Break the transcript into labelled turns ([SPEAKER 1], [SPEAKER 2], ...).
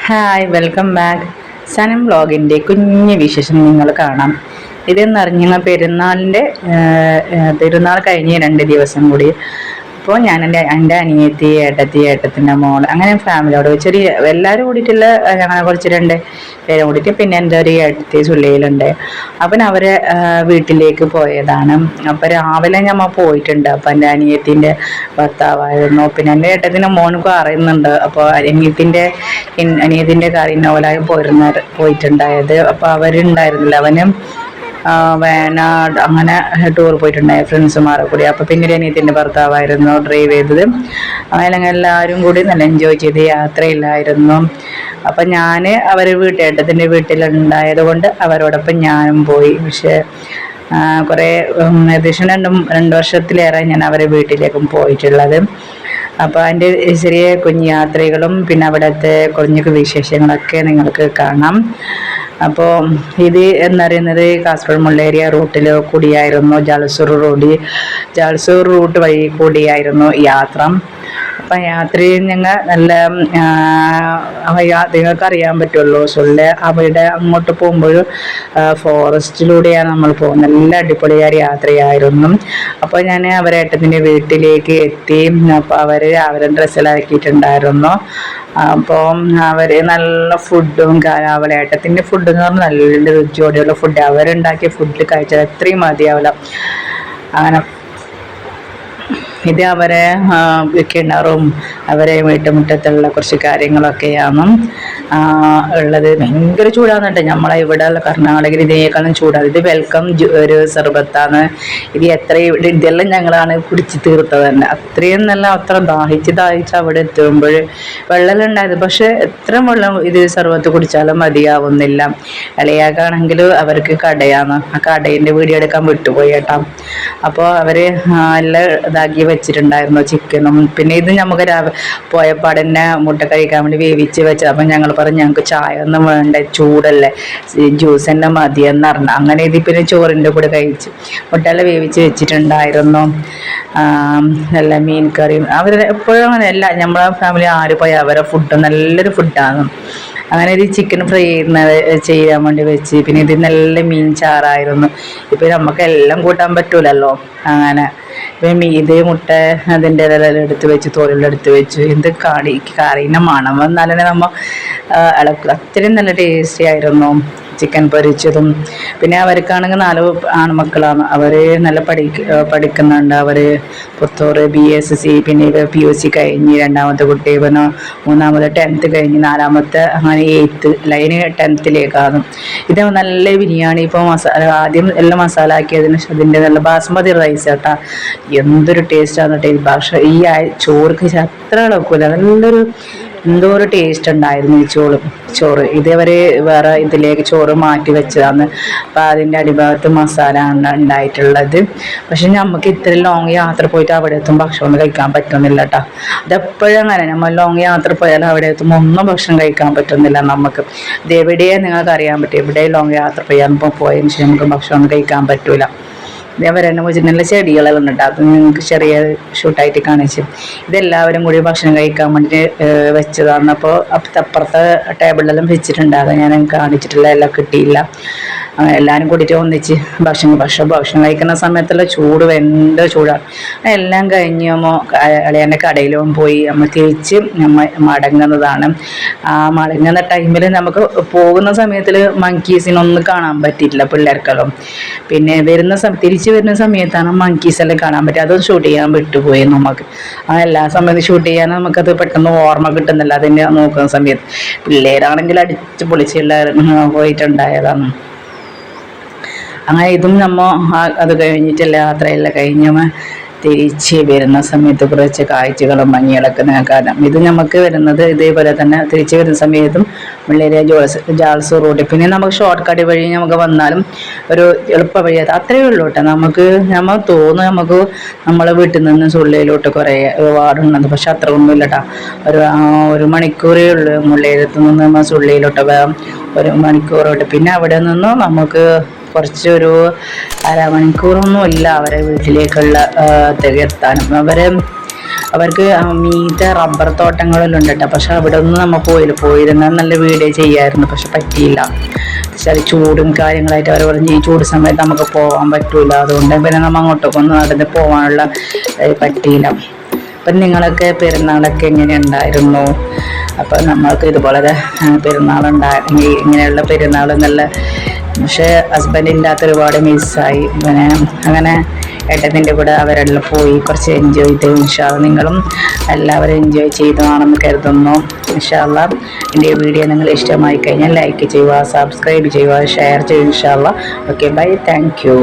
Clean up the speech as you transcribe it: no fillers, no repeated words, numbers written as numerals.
[SPEAKER 1] Hi welcome back. Sanam വ്ളോഗിൻ്റെ കുഞ്ഞു വിശേഷം നിങ്ങൾ കാണാം. ഇതെന്ന് പറഞ്ഞാൽ പെരുന്നാൾ കഴിഞ്ഞ് 2 ദിവസം കൂടി. അപ്പോൾ ഞാൻ എൻ്റെ അനിയത്തി, ഏട്ടത്തി, ഏട്ടത്തിൻ്റെ മോൾ, അങ്ങനെ ഫാമിലിയോട് ചെറിയ എല്ലാവരും കൂടിയിട്ടുള്ള ഞങ്ങളെ കുറച്ച് 2 പേരെ കൂടിയിട്ട്, പിന്നെ എൻ്റെ ഒരു ഏട്ടത്തി സുല്ലയിലുണ്ട്. അപ്പം അവരെ വീട്ടിലേക്ക് പോയതാണ്. അപ്പോൾ രാവിലെ ഞമ്മ പോയിട്ടുണ്ട്. അപ്പം എൻ്റെ അനിയത്തിൻ്റെ ഭർത്താവായിരുന്നു, പിന്നെ എൻ്റെ ഏട്ടത്തിൻ്റെ മോനൊക്കെ അറിയുന്നുണ്ട്. അപ്പോൾ അനിയത്തിൻ്റെ കാര്യം പോയിട്ടുണ്ടായത്. അപ്പോൾ അവരുണ്ടായിരുന്നില്ല, അവനും വയനാട് അങ്ങനെ ടൂർ പോയിട്ടുണ്ടായി ഫ്രണ്ട്സുമാരെ കൂടി. അപ്പോൾ പിന്നീട് അനിയത്തിൻ്റെ ഭർത്താവായിരുന്നു ഡ്രൈവ് ചെയ്തത്. അങ്ങനെ എല്ലാവരും കൂടി നല്ല എൻജോയ് ചെയ്ത് യാത്രയില്ലായിരുന്നു. അപ്പം ഞാൻ ഏട്ടത്തിൻ്റെ വീട്ടിലുണ്ടായത് കൊണ്ട് അവരോടൊപ്പം ഞാനും പോയി. പക്ഷേ കുറേ ഏകദേശം 2 വർഷത്തിലേറെ ഞാൻ അവരെ വീട്ടിലേക്കും പോയിട്ടുള്ളത്. അപ്പോൾ അതിൻ്റെ ചെറിയ കുഞ്ഞു യാത്രകളും പിന്നെ അവിടുത്തെ കുഞ്ഞു വിശേഷങ്ങളൊക്കെ നിങ്ങൾക്ക് കാണാം. അപ്പോൾ ഇത് എന്നറിയുന്നത് കാസർഗോഡ് മുള്ളേരിയ റൂട്ടിൽ കൂടിയായിരുന്നു, ജാൽസൂർ റൂട്ട് വഴി കൂടിയായിരുന്നു യാത്ര. അപ്പം യാത്രയിൽ ഞങ്ങൾ നല്ല നിങ്ങൾക്ക് അറിയാൻ പറ്റുമല്ലോ, അവിടെ അങ്ങോട്ട് പോകുമ്പോൾ ഫോറസ്റ്റിലൂടെയാണ് നമ്മൾ പോകുന്നത്. നല്ല അടിപൊളിയായ യാത്രയായിരുന്നു. അപ്പോൾ ഞാൻ ഏട്ടത്തിൻ്റെ വീട്ടിലേക്ക് എത്തി. അപ്പോൾ അവരെ ഡ്രസ്സിലാക്കിയിട്ടുണ്ടായിരുന്നു. അപ്പോൾ അവർ നല്ല ഫുഡും ഏട്ടത്തിൻ്റെ ഫുഡ് എന്ന് പറഞ്ഞാൽ നല്ല രുചിയോടെയുള്ള ഫുഡ്. അവരുണ്ടാക്കിയ ഫുഡ് കഴിച്ചാൽ എത്രയും മതിയാവില്ല. അങ്ങനെ ഇത് അവരെ കിണറും അവരെ വീട്ടുമുറ്റത്തുള്ള കുറച്ച് കാര്യങ്ങളൊക്കെയാണ് ഉള്ളത്. ഭയങ്കര ചൂടാന്ന് കേട്ടോ. നമ്മളെ ഇവിടെ കർണാടകയിൽ ഇതിനേക്കാളും ചൂടാണ്. ഇത് വെൽക്കം ഒരു സർബത്താണ്. ഇതെല്ലാം ഞങ്ങളാണ് കുടിച്ച് തീർത്തത് തന്നെ. അത്രയും നല്ല അത്ര ദാഹിച്ച് അവിടെ എത്തുമ്പോൾ വെള്ളം ഉണ്ടായത്. പക്ഷെ എത്ര വെള്ളം ഇത് സർബത്ത് കുടിച്ചാലും മതിയാവുന്നില്ല. ഇളയാക്കാണെങ്കിൽ അവർക്ക് കടയാണ്, ആ കടയിൻ്റെ വീഡിയോ എടുക്കാൻ വിട്ടുപോയി കേട്ടോ. അപ്പോൾ അവർ എല്ലാം ഇതാക്കി വെച്ചിട്ടുണ്ടായിരുന്നു, ചിക്കനും. പിന്നെ ഇത് നമുക്ക് പോയപ്പാടന്നെ മുട്ട കഴിക്കാൻ വേണ്ടി വേവിച്ച് വെച്ചത്. അപ്പം ഞങ്ങൾ പറഞ്ഞു ഞങ്ങൾക്ക് ചായ ഒന്നും വേണ്ട, ചൂടല്ലേ, ജ്യൂസ് തന്നെ മതിയെന്ന് പറഞ്ഞു. അങ്ങനെ ഇത് പിന്നെ ചോറിൻ്റെ കൂടെ കഴിച്ചു. മുട്ടയെല്ലാം വേവിച്ച് വെച്ചിട്ടുണ്ടായിരുന്നു. നല്ല മീൻ കറിയും. അവർ എപ്പോഴും അങ്ങനെയല്ല, നമ്മളെ ഫാമിലി ആര് പോയി അവരെ ഫുഡ് നല്ലൊരു ഫുഡാണ്. അങ്ങനെ ഇത് ചിക്കൻ ഫ്രൈ ചെയ്യാൻ വേണ്ടി വെച്ച്. പിന്നെ ഇത് നല്ല മീൻ ചാറായിരുന്നു. ഇപ്പം നമുക്ക് എല്ലാം കൂട്ടാൻ പറ്റൂലല്ലോ. അങ്ങനെ ഇത് മുട്ട അതിൻ്റെ ഇതെല്ലാം എടുത്ത് വെച്ച്, തോലെടുത്ത് വെച്ച്. എന്ത് കറീൻ്റെ മണം വന്നാലേ നമ്മൾ അത്രയും നല്ല ടേസ്റ്റി ആയിരുന്നു ചിക്കൻ പൊരിച്ചതും. പിന്നെ അവർക്കാണെങ്കിൽ 4 ആൺമക്കളാണ്. അവർ നല്ല പഠിക്കുന്നുണ്ട്. അവർ പുത്തൂറ് BSc, പിന്നെ PUC കഴിഞ്ഞ്, 2ാമത്തെ കുട്ടി പിന്നെ 3ാമത്തെ 10th കഴിഞ്ഞ്, 4ാമത്തെ അങ്ങനെ 8th ലൈന് 10th ഇത് നല്ല ബിരിയാണി. ഇപ്പോൾ ആദ്യം എല്ലാം മസാല ആക്കിയതിന് ശേഷം അതിൻ്റെ നല്ല ബാസ്മതി റൈസ് കേട്ടാ. എന്തൊരു ടേസ്റ്റാണ് കേട്ടോ. പക്ഷേ ഈ ചോറ് അത്ര ഇളക്കൂല, നല്ലൊരു എന്തോ ഒരു ടേസ്റ്റ് ഉണ്ടായിരുന്നു ഈ ചോറ്. ഇതേവരെ വേറെ ഇതിലേക്ക് ചോറ് മാറ്റി വെച്ചതാണ്. അപ്പോൾ അതിൻ്റെ അടിഭാഗത്ത് മസാല ഉണ്ടായിട്ടുള്ളത്. പക്ഷെ നമുക്ക് ഇത്ര ലോങ് യാത്ര പോയിട്ട് അവിടെ എത്തും ഭക്ഷണം കഴിക്കാൻ പറ്റുന്നില്ല കേട്ടോ. അതെപ്പോഴും അങ്ങനെ, നമ്മൾ ലോങ് യാത്ര പോയാൽ അവിടെ എത്തുമ്പോൾ ഒന്നും ഭക്ഷണം കഴിക്കാൻ പറ്റുന്നില്ല നമുക്ക്. ഇതെവിടെയേ നിങ്ങൾക്ക് അറിയാൻ പറ്റും, എവിടെ ലോങ് യാത്ര പോയതിന് ശേഷം നമുക്ക് ഭക്ഷണം കഴിക്കാൻ പറ്റൂല. ഇതേവരെ തന്നെ വെച്ചിട്ട് നല്ല ചെടികളെല്ലാം ഉണ്ട്. അത് നിങ്ങൾക്ക് ചെറിയ ഷൂട്ടായിട്ട് കാണിച്ചു. ഇതെല്ലാവരും കൂടി ഭക്ഷണം കഴിക്കാൻ വേണ്ടി വെച്ചതാണ്. അപ്പോൾ അപ്പുറത്തെ ടേബിളിലെല്ലാം വെച്ചിട്ടുണ്ടാകും. ഞാൻ കാണിച്ചിട്ടില്ല, എല്ലാം കിട്ടിയില്ല. എല്ലാവരും കൂടിയിട്ട് ഒന്നിച്ച് ഭക്ഷണം കഴിക്കുന്ന സമയത്തുള്ള ചൂട് ചൂടാണ്. എല്ലാം കഴിഞ്ഞ് അളിയൻ്റെ കടയിലും പോയി നമ്മൾ തിരിച്ച് മടങ്ങുന്നതാണ്. ആ മടങ്ങുന്ന ടൈമിൽ നമുക്ക് പോകുന്ന സമയത്തിൽ മങ്കീസിനൊന്നും കാണാൻ പറ്റിയിട്ടില്ല പിള്ളേർക്കെല്ലാം. പിന്നെ തിരിച്ച് വരുന്ന സമയത്താണ് മങ്കീസെല്ലാം കാണാൻ പറ്റുക. അതൊന്നും ഷൂട്ട് ചെയ്യാൻ വിട്ടുപോയി നമുക്ക്. എല്ലാ സമയത്തും ഷൂട്ട് ചെയ്യാൻ നമുക്കത് പെട്ടെന്ന് ഓർമ്മ കിട്ടുന്നില്ല. അതിൻ്റെ നോക്കുന്ന സമയത്ത് പിള്ളേരാണെങ്കിൽ അടിച്ച് പൊളിച്ചുള്ള പോയിട്ടുണ്ടായതാണ്. അങ്ങനെ ഇതും അത് കഴിഞ്ഞിട്ടുള്ള യാത്രയെല്ലാം കഴിഞ്ഞ് തിരിച്ച് വരുന്ന സമയത്ത് കുറച്ച് കാഴ്ചകളും ഭംഗികളൊക്കെ കാണാം. ഇത് നമുക്ക് വരുന്നത് ഇതേപോലെ തന്നെ തിരിച്ച് വരുന്ന സമയത്തും മുള്ളേരിയ ജാൽസൂർ റൂട്ട്. പിന്നെ നമുക്ക് ഷോർട്ട് കട്ട് വഴി നമുക്ക് വന്നാലും ഒരു എളുപ്പ വഴി അത്രയേ ഉള്ളൂ കേട്ടോ. നമ്മൾ തോന്നും നമുക്ക് നമ്മളെ വീട്ടിൽ നിന്ന് സുള്ളിയിലോട്ട് കുറേ ഒരുപാടുള്ളത്. പക്ഷെ അത്ര ഒന്നുമില്ല കേട്ടോ. ഒരു മണിക്കൂറേ ഉള്ളൂ മുള്ളേരത്ത് നിന്ന് നമ്മൾ സുള്ളിയിലോട്ട് 1 മണിക്കൂറോട്ട്. പിന്നെ അവിടെ നിന്ന് നമുക്ക് കുറച്ചൊരു അരമണിക്കൂറൊന്നും ഇല്ല അവരെ വീട്ടിലേക്കുള്ള എത്താനും. അവർക്ക് മീതെ റബ്ബർ തോട്ടങ്ങളിലുണ്ട് കേട്ടോ. പക്ഷെ അവിടെ ഒന്നും നമ്മൾ പോയിരുന്നാൽ നല്ല വീഡിയോ ചെയ്യായിരുന്നു, പക്ഷെ പറ്റിയില്ല. പക്ഷെ ചൂടും കാര്യങ്ങളായിട്ട് അവർ പറഞ്ഞ് ഈ ചൂട് സമയത്ത് നമുക്ക് പോകാൻ പറ്റൂല, അതുകൊണ്ട് പിന്നെ നമ്മൾ അങ്ങോട്ടൊക്കെ ഒന്ന് നടന്ന് പോകാനുള്ള പറ്റിയില്ല. അപ്പം നിങ്ങളൊക്കെ പെരുന്നാളൊക്കെ എങ്ങനെ ഉണ്ടായിരുന്നു? അപ്പം നമ്മൾക്ക് ഇതുപോലെ പെരുന്നാളുണ്ടായിരുന്നെങ്കിൽ ഇങ്ങനെയുള്ള പെരുന്നാൾ നല്ല, പക്ഷേ ഹസ്ബൻഡ് ഇല്ലാത്ത ഒരുപാട് മിസ്സായി. പിന്നെ അങ്ങനെ ഏട്ടത്തിൻ്റെ കൂടെ അവരെല്ലാം പോയി കുറച്ച് എൻജോയ് ചെയ്തു. ഇൻഷാ അല്ലാഹ് നിങ്ങളും എല്ലാവരും എൻജോയ് ചെയ്തതാണെന്ന് കരുതുന്നു. ഇൻഷാ അല്ലാഹ് എൻ്റെ വീഡിയോ നിങ്ങൾ ഇഷ്ടമായി കഴിഞ്ഞാൽ ലൈക്ക് ചെയ്യുക, സബ്സ്ക്രൈബ് ചെയ്യുക, ഷെയർ ചെയ്യുക. ഇൻഷാ അല്ലാഹ്. Okay, bye, thank U.